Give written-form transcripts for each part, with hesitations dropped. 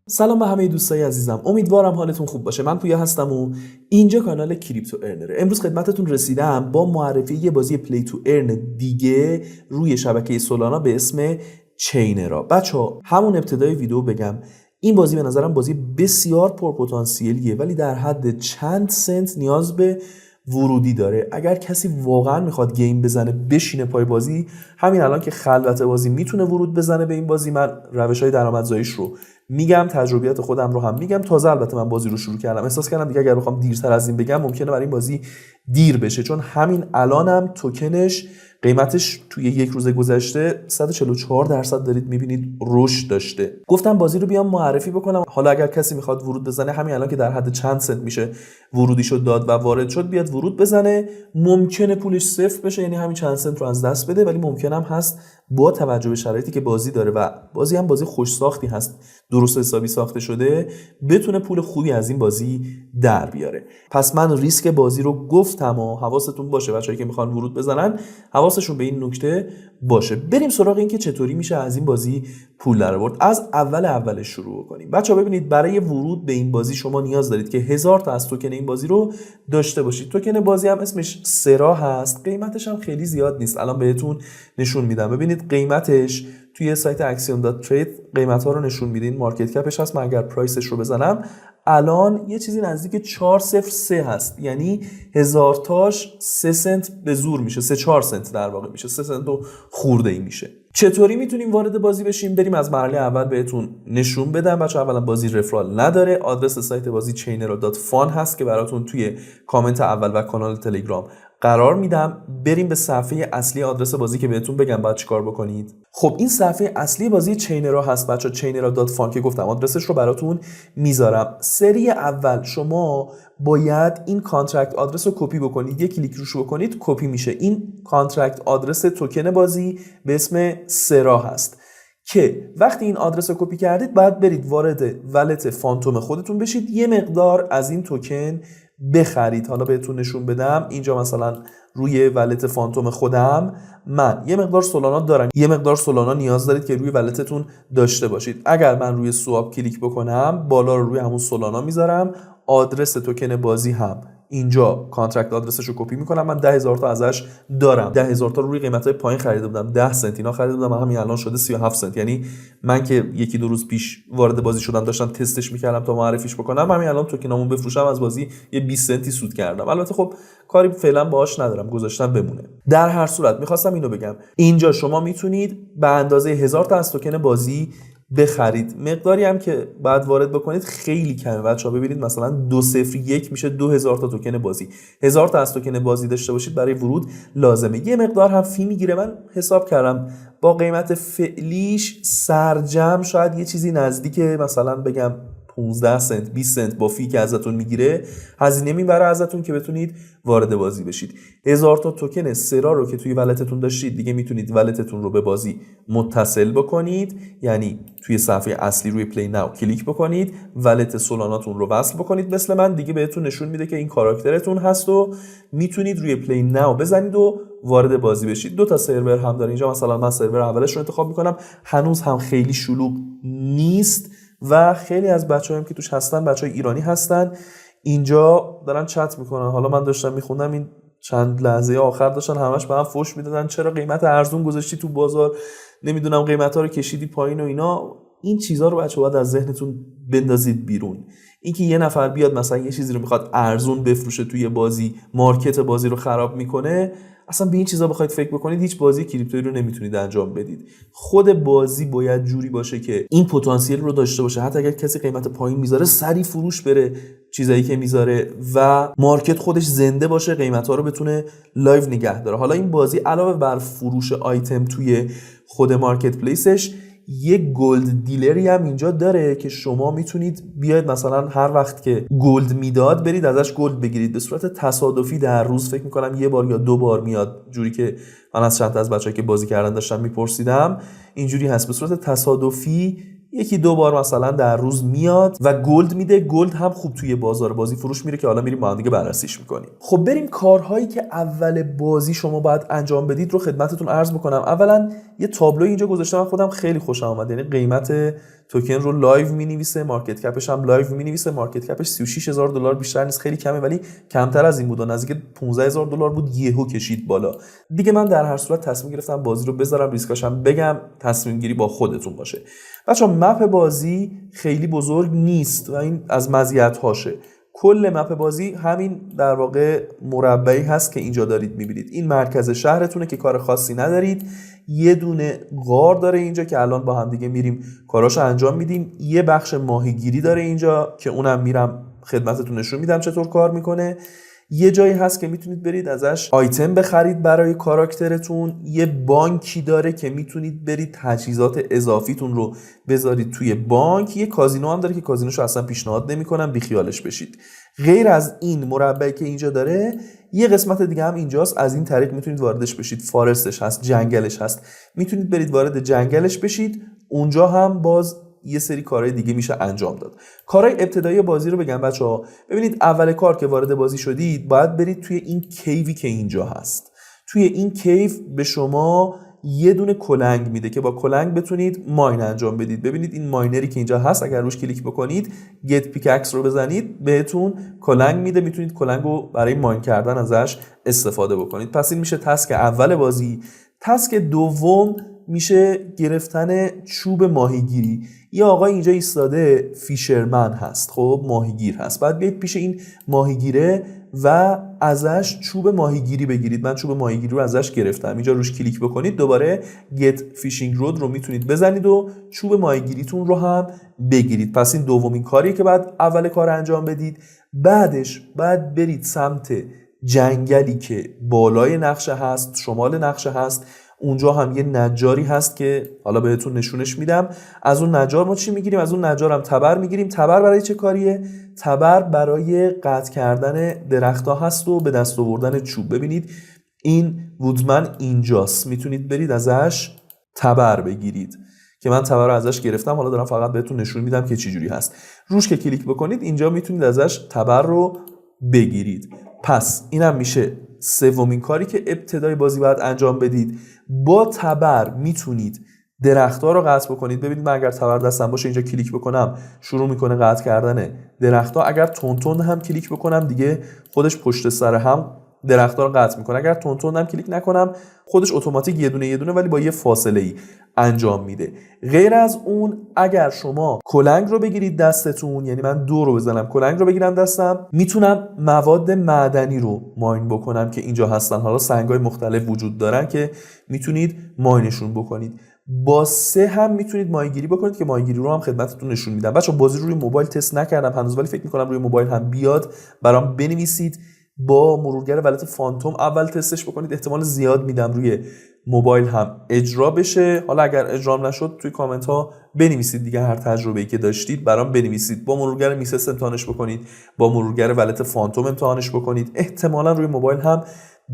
سلام به همه دوستای عزیزم، امیدوارم حالتون خوب باشه. من پویا هستم و اینجا کانال کریپتو ارنره. امروز خدمتتون رسیدم با معرفی یه بازی پلی تو ارن دیگه روی شبکه سولانا به اسم چینرا. بچه‌ها همون ابتدای ویدیو بگم این بازی به نظرم بازی بسیار پرپتانسیلیه، ولی در حد چند سنت نیاز به ورودی داره. اگر کسی واقعا میخواد گیم بزنه بشینه پای بازی، همین الان که خلوت بازی میتونه ورود بزنه به این بازی. من روش‌های درآمدزاییش رو میگم، تجربیات خودم رو هم میگم. تازه البته من بازی رو شروع کردم، احساس کردم دیگه اگر بخوام دیرتر از این بگم ممکنه برای این بازی دیر بشه، چون همین الانم توکنش قیمتش توی یک روز گذشته 144% دارید میبینید رشد داشته. گفتم بازی رو بیام معرفی بکنم، حالا اگر کسی میخواد ورود بزنه همین الان که در حد چند سنت میشه ورودیشو داد و وارد شد، بیاد ورود بزنه. ممکنه پولش صفر بشه، یعنی همین چند سنت رو از دست بده، ولی ممکنم هست با توجه به شرایطی که بازی داره و بازی هم بازی خوش ساختی هست، درست حسابی ساخته شده، بتونه پول خوبی از این بازی در بیاره. پس من ریسک بازی رو گفتم و حواستون باشه، بچه‌ای که میخوان ورود بزنن حواسشون به این نکته باشه. بریم سراغ این که چطوری میشه از این بازی پول در آورد. از اولش شروع کنیم. بچه‌ها ببینید، برای ورود به این بازی شما نیاز دارید که 1000 تا از توکن این بازی رو داشته باشید. توکن بازی هم اسمش سرا هست، قیمتش هم خیلی زیاد نیست، الان بهتون نشون میدم. ببینید قیمتش توی سایت axiom.trade قیمت ها رو نشون میدین، مارکت کپش هست. من اگر پرایسش رو بزنم الان یه چیزی نزدیک 403 هست، یعنی 1000 تاش 3 سنت به زور میشه، 3-4 سنت در واقع میشه، 3 سنت و خورده ای میشه. چطوری میتونیم وارد بازی بشیم؟ بریم از مرحله اول بهتون نشون بدم. بچه‌ها اولا بازی رفرال نداره. آدرس سایت بازی chainera.fan هست که براتون توی کامنت اول و کانال تلگرام قرار میدم. بریم به صفحه اصلی آدرس بازی که بهتون بگم باید چیکار بکنید. خب این صفحه اصلی بازی چینرا هست بچا، chainera.fan که گفتم آدرسش رو براتون میذارم. سری اول شما باید این کانترکت آدرس رو کپی بکنید، یک کلیک روش بکنید کپی میشه. این کانترکت آدرس توکن بازی به اسم سرا هست که وقتی این آدرس رو کپی کردید باید برید وارد ولت فانتوم خودتون بشید، یه مقدار از این توکن بخرید. حالا بهتون نشون بدم. اینجا مثلا روی ولت فانتوم خودم من یه مقدار سولانا دارم، یه مقدار سولانا نیاز دارید که روی ولتتون داشته باشید. اگر من روی سواب کلیک بکنم بالا رو روی همون سولانا میذارم، آدرس توکن بازی هم اینجا کانترکت آدرسش رو کپی میکنم. من 10000 تا ازش دارم، 10000 تا رو روی قیمتای پایین خریده بودم، 10 سنت اینا خریده بودم، همین الان شده 37 سنت. یعنی من که یکی دو روز پیش وارد بازی شدم داشتم تستش میکردم تا معرفیش بکنم، همین الان توکنامو بفروشم از بازی یه 20 سنتی سود کردم. البته خب کاری فعلا باهاش ندارم، گذاشتم بمونه. در هر صورت میخواستم اینو بگم، اینجا شما میتونید به اندازه 1000 تا از توکن بازی بخرید. مقداری هم که بعد وارد بکنید خیلی کمه بچه‌ها. ببینید مثلا 201 میشه 2000 تا توکن بازی. 1000 تا از توکن بازی داشته باشید برای ورود لازمه. یه مقدار هم فی میگیره، من حساب کردم با قیمت فعلیش سرجم شاید یه چیزی نزدیک مثلا بگم 15 سنت 20 سنت با فی که ازتون میگیره هزینه میبره ازتون که بتونید وارد بازی بشید. 1000 تا توکن سرا رو که توی ولتتون داشتید دیگه میتونید ولتتون رو به بازی متصل بکنید، یعنی توی صفحه اصلی روی پلی ناو کلیک بکنید، ولت سولاناتون رو وصل بکنید مثل من. دیگه بهتون نشون میده که این کاراکترتون هست و میتونید روی پلی ناو بزنید و وارد بازی بشید. 2 تا سرور هم داره اینجا، مثلا من سرور اولش رو انتخاب میکنم، هنوز هم خیلی شلوغ نیست و خیلی از بچه‌ها هم که توش هستن بچه‌های ایرانی هستن، اینجا دارن چت میکنن. حالا من داشتم میخوندم این چند لحظه آخر داشتن همش به هم فوش میدادن، چرا قیمت ارزون گذاشتی تو بازار، نمیدونم قیمتا رو کشیدی پایین و اینا. این چیزا رو بچه‌ها باید از ذهنتون بندازید بیرون. اینکه یه نفر بیاد مثلا یه چیزی رو میخواد ارزون بفروشه توی بازی، مارکت بازی رو خراب میکنه، اصلا به این چیزا بخواید فکر بکنید هیچ بازی کریپتویی رو نمیتونید انجام بدید. خود بازی باید جوری باشه که این پتانسیل رو داشته باشه، حتی اگر کسی قیمت پایین میذاره سری فروش بره چیزایی که میذاره و مارکت خودش زنده باشه، قیمتا رو بتونه لایو نگه داره. حالا این بازی علاوه بر فروش آیتم توی خود مارکت پلیسش یه گلد دیلری هم اینجا داره که شما میتونید بیاید مثلا هر وقت که گلد میداد برید ازش گلد بگیرید به صورت تصادفی. در روز فکر میکنم یه بار یا 2 بار میاد، جوری که من از چند تا از بچه‌ها که بازی کردن داشتم میپرسیدم اینجوری هست، به صورت تصادفی 1-2 بار مثلا در روز میاد و گلد میده. گلد هم خوب توی بازار بازی فروش میره که حالا میریم با هم دیگه بررسیش میکنیم. خب بریم کارهایی که اول بازی شما باید انجام بدید رو خدمتتون عرض بکنم. اولا یه تابلو اینجا گذاشتم، من خودم خیلی خوشم اومد، یعنی قیمت توکن رو لایو مینویسه، مارکت کپش هم لایو مینویسه، مارکت کپش $36000 بیشتر نیست، خیلی کمه ولی کمتر از این بود و نزدیک $15000 بود، یهو کشید بالا. دیگه من در هر صورت تصمیم گرفتم بازی رو بذارم، ریسکاشم بگم، تصمیم گیری با خودتون باشه. بچه‌ها مپ بازی خیلی بزرگ نیست و این از مزیت‌هاشه. کل مپ بازی همین در واقع مربعی هست که اینجا دارید میبینید. این مرکز شهرتونه که کار خاصی ندارید. یه دونه غار داره اینجا که الان با هم دیگه میریم کاراشو انجام میدیم. یه بخش ماهیگیری داره اینجا که اونم میرم خدمتتون نشون میدم چطور کار میکنه. یه جایی هست که میتونید برید ازش آیتم بخرید برای کاراکترتون. یه بانکی داره که میتونید برید تجهیزات اضافیتون رو بذارید توی بانک. یه کازینو هم داره که کازینوشو اصلا پیشنهاد نمیکنم، بیخیالش بشید. غیر از این مربعی که اینجا داره یه قسمت دیگه هم اینجاست، از این طریق میتونید واردش بشید. فارستش هست، جنگلش هست، میتونید برید وارد جنگلش بشید. اونجا هم باز یه سری کارهای دیگه میشه انجام داد. کارهای ابتدایی بازی رو بگم بچه‌ها. ببینید اول کار که وارد بازی شدید باید برید توی این کیوی که اینجا هست. توی این کیو به شما یه دونه کلنگ میده که با کلنگ بتونید ماین انجام بدید. ببینید این ماینری که اینجا هست، اگر روش کلیک بکنید گت پیکاکس رو بزنید بهتون کلنگ میده، میتونید کلنگ رو برای ماین کردن ازش استفاده بکنید. پس این میشه تاسک اول بازی. تاسک دوم میشه گرفتن چوب ماهیگیری. یه آقای اینجا ایستاده فیشرمن هست، خب ماهیگیر هست. بعد بیاید پیش این ماهیگیره و ازش چوب ماهیگیری بگیرید. من چوب ماهیگیری رو ازش گرفتم. اینجا روش کلیک بکنید دوباره get fishing rod رو میتونید بزنید و چوب ماهیگیریتون رو هم بگیرید. پس این دومین کاریه که بعد اول کار انجام بدید. بعدش بعد برید سمت جنگلی که بالای نقشه هست، شمال نقشه هست. اونجا هم یه نجاری هست که حالا بهتون نشونش میدم. از اون نجار ما چی میگیریم؟ از اون نجار هم تبر میگیریم. تبر برای چه کاریه؟ تبر برای قطع کردن درخت‌ها هست و به دست آوردن چوب. ببینید این وودمن اینجاست، میتونید برید ازش تبر بگیرید که من تبر رو ازش گرفتم. حالا دارم فقط بهتون نشون میدم که چی جوری هست. روش که کلیک بکنید اینجا میتونید ازش تبر رو بگیرید. پس اینم میشه سومین کاری که ابتدای بازی باید انجام بدید. با تبر میتونید درخت‌ها رو قطع بکنید. ببینید من اگر تبر دستم باشه اینجا کلیک بکنم شروع میکنه قطع کردن درخت‌ها. اگر تون هم کلیک بکنم دیگه خودش پشت سر هم درخت‌ها رو قطع میکنه. اگر تون هم کلیک نکنم خودش اتوماتیک یه دونه ولی با یه فاصله ای انجام میده. غیر از اون اگر شما کلنگ رو بگیرید دستتون، یعنی من 2 رو بزنم کلنگ رو بگیرم دستم، میتونم مواد معدنی رو ماین بکنم که اینجا هستن. حالا سنگ‌های مختلف وجود دارن که میتونید ماینشون بکنید. با 3 هم میتونید ماهیگیری بکنید که ماهیگیری رو هم خدمتتون نشون میدم. بچه‌ها بازی رو روی موبایل تست نکردم هنوز ولی فکر می‌کنم روی موبایل هم بیاد. برام بنویسید با مرورگر ولت فانتوم اول تستش بکنید. احتمال زیاد میدم روی موبایل هم اجرا بشه. حالا اگر اجرا نشد توی کامنت ها بنویسید دیگه، هر تجربه‌ای که داشتید برام بنویسید. با مرورگر میسس امتحانش بکنید، با مرورگر ولت فانتوم امتحانش بکنید. احتمالاً روی موبایل هم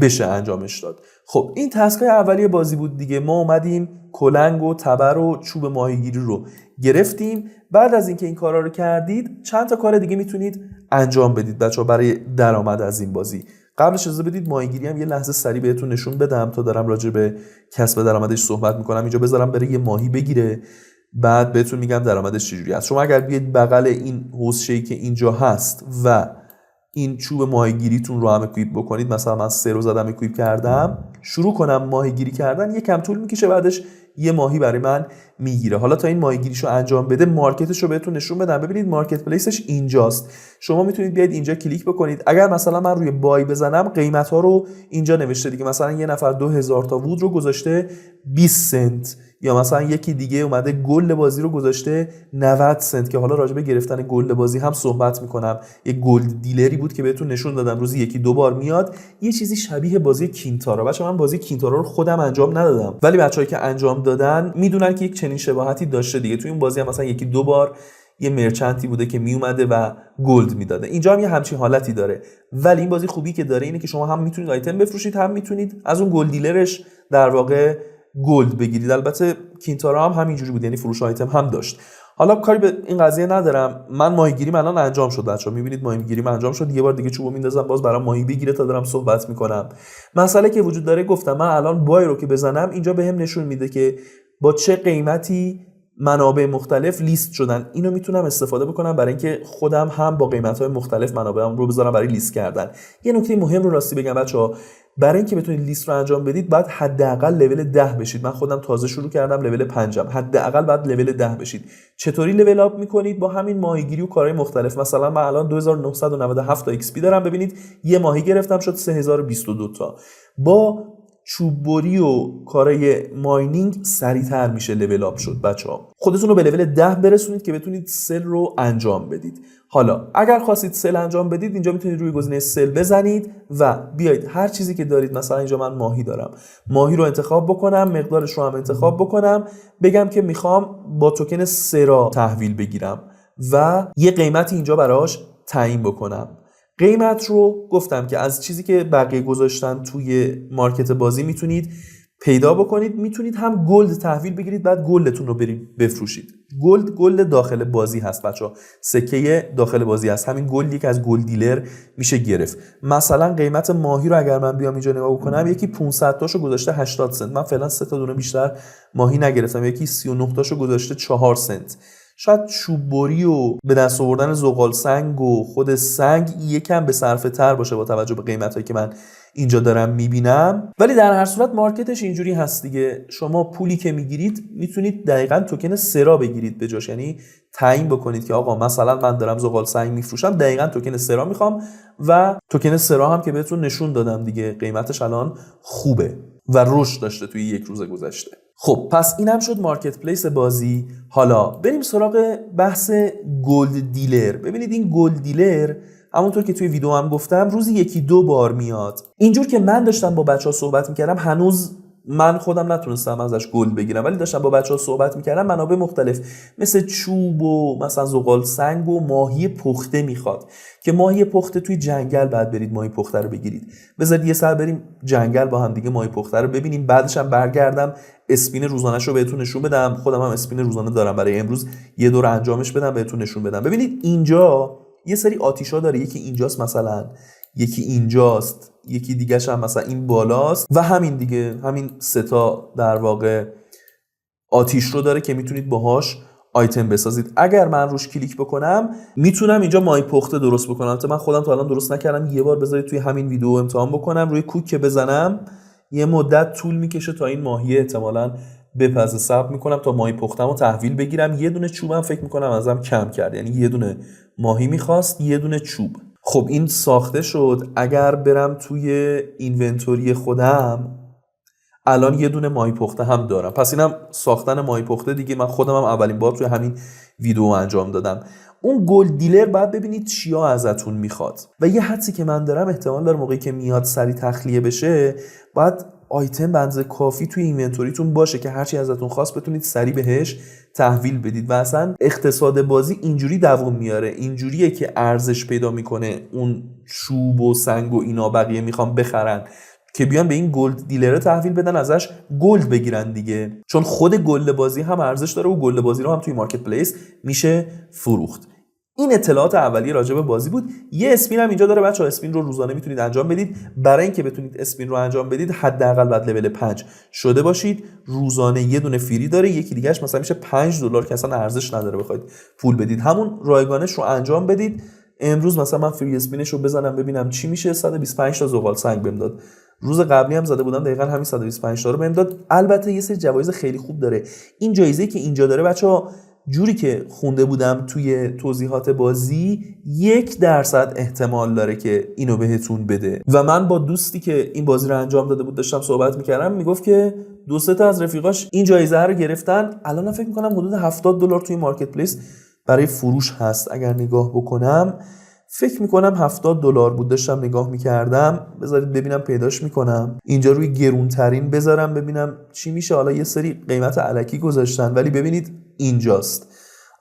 بشه انجامش داد. خب این تسکای اولیه بازی بود دیگه. ما اومدیم کلنگ و تبر و چوب ماهیگیری رو گرفتیم. بعد از اینکه این کارا رو کردید چند تا کار دیگه میتونید انجام بدید بچه‌ها برای درآمد از این بازی. قبلش اجازه بدید ماهیگیری هم یه لحظه سریع بهتون نشون بدم تا دارم راجع به کسب درآمدش صحبت میکنم. اینجا بذارم بره یه ماهی بگیره بعد بهتون میگم درآمدش چجوری است. شما اگر بیاید بغل این حوضچه‌ای که اینجا هست و این چوب ماهیگیریتون رو هم اکویپ بکنید، مثلا من 3 رو زدم اکویپ کردم، شروع کنم ماهیگیری کردن، یکم طول میکشه بعدش یه ماهی برای من میگیره. حالا تا این ماهیگیریشو انجام بده مارکتش رو بهتون نشون بدم. ببینید مارکت پلیسش اینجاست. شما میتونید بیاید اینجا کلیک بکنید. اگر مثلا من روی بای بزنم قیمت ها رو اینجا نوشته دیگه. مثلا یه نفر 2000 تا وود رو گذاشته 20 سنت، یا مثلا یکی دیگه اومده گل بازی رو گذاشته 90 سنت که حالا راجع به گرفتن گل بازی هم صحبت میکنم. یه گلد دیلری بود که بهتون نشون دادم روزی 1-2 بار میاد. یه چیزی شبیه بازی کینتارا. بچه‌ها من بازی کینتارا رو خودم انجام ندادم ولی بچه‌هایی که انجام دادن میدونن که یک چنین شباهتی داشته دیگه. توی این بازی هم مثلا 1-2 بار یه مرچنتی بوده که می اومده و گلد میداده. اینجا هم یه همچین حالتی داره. ولی این بازی خوبی که داره اینه که شما هم میتونید آیتم بفروشید هم میتونید از اون گلد دیلرش در واقع گلد بگیرید. البته کینتارا هم همینجوری بود، یعنی فروش آیتم هم داشت. حالا کاری به این قضیه ندارم. من ماهیگیریم الان انجام شد بچه‌ها. میبینید ماهیگیریم انجام شد. یه بار دیگه چوبو میندازم باز برام ماهی بگیره تا دارم صحبت میکنم. مسئله که وجود داره گفتم من الان بای رو که بزنم اینجا بهم نشون میده که با چه قیمتی منابع مختلف لیست شدن. اینو میتونم استفاده بکنم برای اینکه خودم هم با قیمت‌های مختلف منابعم رو بذارم برای لیست کردن. یه نکته مهم رو راستی بگم بچه‌ها، برای اینکه بتونید لیست رو انجام بدید باید حداقل لول 10 بشید. من خودم تازه شروع کردم، لول 5م. حداقل باید لول 10 بشید. چطوری لول اپ میکنید؟ با همین ماهیگیری و کارهای مختلف. مثلا من الان 2997 تا XP دارم. ببینید یه ماهی گرفتم شد 3022 تا. با چوببری و کارهای ماینینگ سریعتر میشه لول اپ شد بچه‌ها. خودتون رو به لول 10 برسونید که بتونید سل رو انجام بدید. حالا اگر خواستید سل انجام بدید، اینجا میتونید روی گزینه سل بزنید و بیایید هر چیزی که دارید، مثلا اینجا من ماهی دارم، ماهی رو انتخاب بکنم، مقدارش رو هم انتخاب بکنم، بگم که میخوام با توکن سرا تحویل بگیرم و یه قیمتی اینجا براش تعیین بکنم. قیمت رو گفتم که از چیزی که بقیه گذاشتن توی مارکت بازی میتونید پیدا بکنید. میتونید هم گلد تحویل بگیرید، بعد گلدتون رو برید بفروشید. گلد داخل بازی هست بچه‌ها، سکه داخل بازی هست. همین گلدی که از گلد دیلر میشه گرفت. مثلا قیمت ماهی رو اگر من بیام اینجا نگاه بکنم، یکی 500 تاشو گذاشته 80 سنت. من فعلا 3 تا دونه بیشتر ماهی نگرفتم. یکی 39 تاشو گذاشته 4 سنت. شاید چوببری و به دست آوردن زغال سنگ و خود سنگ یکم به صرفه تر باشه با توجه به قیمتایی که من اینجا دارم میبینم، ولی در هر صورت مارکتش اینجوری هست دیگه. شما پولی که میگیرید میتونید دقیقاً توکن سرا بگیرید به جاش، یعنی تعیین بکنید که آقا مثلا من دارم زغال سنگ میفروشم، دقیقاً توکن سرا میخوام و توکن سرا هم که بهتون نشون دادم دیگه، قیمتش الان خوبه و رشد داشته توی یک روز گذشته. خب پس این هم شد مارکت پلیس بازی. حالا بریم سراغ بحث گلد دیلر. ببینید این گلد دیلر همونطور که توی ویدیو هم گفتم روزی 1-2 بار میاد. اینجور که من داشتم با بچه‌ها صحبت میکردم، هنوز من خودم نتونستم ازش گلد بگیرم، ولی داشتم با بچه‌ها صحبت میکردم، منابع مختلف مثل چوب و مثلا زغال سنگ و ماهی پخته میخواد که ماهی پخته توی جنگل بعد برید ماهی پخته رو بگیرید. بذارید یه سر بریم جنگل با هم دیگه ماهی پخته رو ببینیم، بعدش هم برگردم اسپین روزانه‌شو بهتون نشون بدم. خودم هم اسپین روزانه دارم، برای امروز یه دور انجامش بدم بهتون نشون بدم. ببینید اینجا یه سری آتیشا داره، یکی اینجاست مثلا، یکی اینجاست، یکی دیگه‌ش هم مثلا این بالاست و همین دیگه، همین سه تا در واقع آتیش رو داره که میتونید باهاش آیتم بسازید. اگر من روش کلیک بکنم میتونم اینجا ماهی پخته درست بکنم. البته من خودم تا الان درست نکردم، یه بار بذارید توی همین ویدیو امتحان بکنم. روی کوک که بزنم یه مدت طول میکشه تا این ماهی احتمالاً بپزه. صبر میکنم تا ماهی پختمو تحویل بگیرم. یه دونه چوبم فکر میکنم ازم کم کرد، یعنی یه دونه ماهی میخواست، یه دونه چوب. خب این ساخته شد. اگر برم توی اینونتوری خودم الان یه دونه ماهی پخته هم دارم. پس اینم ساختن ماهی پخته دیگه. من خودم هم اولین بار توی همین ویدیو انجام دادم. اون گلد دیلر بعد ببینید چیا ازتون میخواد و یه حدسی که من دارم احتمال داره موقعی که میاد سری تخلیه بشه باید آیتم بنز کافی توی اینونتوریتون باشه که هرچی ازتون خواست بتونید سری بهش تحویل بدید. و اصلا اقتصاد بازی اینجوری دوام میاره، اینجوریه که ارزش پیدا میکنه. اون چوب و سنگ و اینا بقیه میخوام بخرن که بیان به این گلد دیلر تحویل بدن، ازش گلد بگیرن دیگه، چون خود گلد بازی هم ارزش داره و گلد بازی رو هم توی مارکت پلیس میشه فروخت. این اطلاعات اولیه راجع به بازی بود. یه اسپین هم اینجا داره بچه‌ها، اسپین رو روزانه میتونید انجام بدید. برای اینکه بتونید اسپین رو انجام بدید حداقل بعد لول 5 شده باشید. روزانه یه دونه فری داره، یکی دیگه‌اش مثلا میشه $5 که اصلا ارزش نداره بخواید پول بدید. همون رایگانش رو انجام بدید. امروز مثلا من فری اسپینش رو بزنم ببینم چی میشه. 125 تا زغال سنگ بهم داد. روز قبلی هم زده بودم دقیقاً همین 125 تا رو بهم داد. البته یه سری جوایز خیلی خوب داره. این جایزه‌ای که اینجا داره بچه‌ها، جوری که خونده بودم توی توضیحات بازی 1% احتمال داره که اینو بهتون بده. و من با دوستی که این بازی رو انجام داده بود داشتم صحبت میکردم، میگفت که 2-3 تا از رفیقاش این جایزه رو گرفتن. الان فکر میکنم حدود $70 توی مارکت پلیس برای فروش هست. اگر نگاه بکنم فکر میکنم $70 بود. داشتم نگاه میکردم، بذارید ببینم پیداش میکنم. اینجا روی گرونترین بذارم ببینم چی میشه. حالا یه سری قیمت الکی گذاشتن ولی ببینید اینجاست.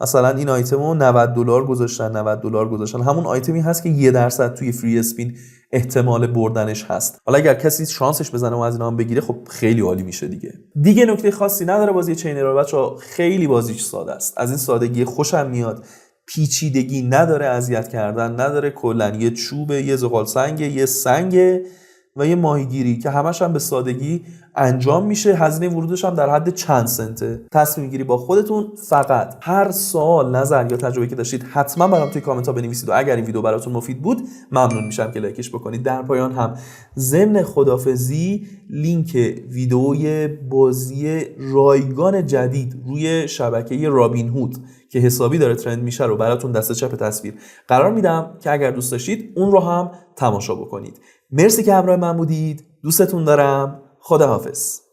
مثلا این آیتمو $90 گذاشتن، $90 گذاشتن. همون آیتمی هست که 1% توی فری اسپین احتمال بردنش هست. حالا اگر کسی شانسش بزنه و از اینا هم بگیره خب خیلی عالی میشه دیگه نکته خاصی نداره بازی چین ارور بچه‌ها. خیلی بازیش ساده است. از این سادگی خوشم میاد. پیچیدگی نداره، اذیت کردن نداره. کلا یه چوبه، یه زغال سنگ، یه سنگ و یه ماهیگیری که همش هم به سادگی انجام میشه. هزینه ورودش هم در حد چند سنته. تصمیم گیری با خودتون. فقط هر سوال، نظر یا تجربه که داشتید حتما برام توی کامنت ها بنویسید و اگر این ویدیو براتون مفید بود ممنون میشم که لایکش بکنید. در پایان هم ضمن خدافظی لینک ویدئوی بازی رایگان جدید روی شبکه رابین هود که حسابی داره ترند میشه رو براتون دست چپ تصویر قرار میدم که اگر دوست داشتید اون رو هم تماشا بکنید. مرسی که همراه من بودید. دوستتون دارم. خداحافظ.